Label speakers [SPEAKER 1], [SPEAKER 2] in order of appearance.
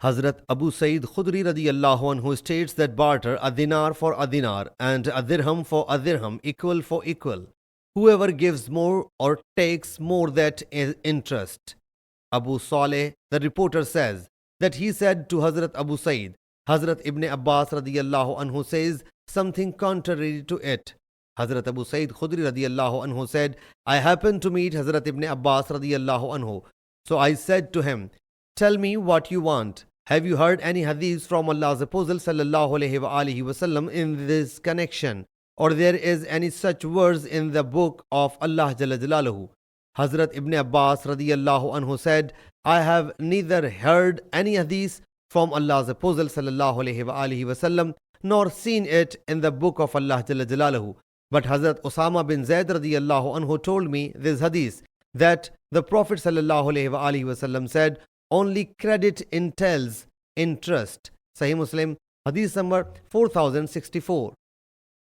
[SPEAKER 1] Hazrat Abu Sa'id Khudri radiyallahu anhu states that barter a dinar for a dinar and a dirham for a dirham equal for equal. Whoever gives more or takes more, that is interest. Abu Saleh, the reporter, says that he said to Hazrat Abu Sa'id, Hazrat Ibn Abbas radiyallahu anhu says something contrary to it. Hazrat Abu Sa'id Khudri radiyallahu anhu said, I happened to meet Hazrat Ibn Abbas radiyallahu anhu. So I said to him, tell me what you want. Have you heard any hadith from Allah's Apostle sallallahu alaihi wasallam in this connection? Or there is any such verse in the book of Allah Jalla Jalaluhu? Hazrat Ibn Abbas radiyallahu anhu said, I have neither heard any hadith from Allah's Apostle sallallahu alaihi wasallam nor seen it in the book of Allah Jalla Jalaluhu. But Hazrat Osama bin Zaid radiyallahu anhu told me this hadith, that the Prophet sallallahu alaihi wasallam said, only credit entails interest. Sahih Muslim Hadith number 4064.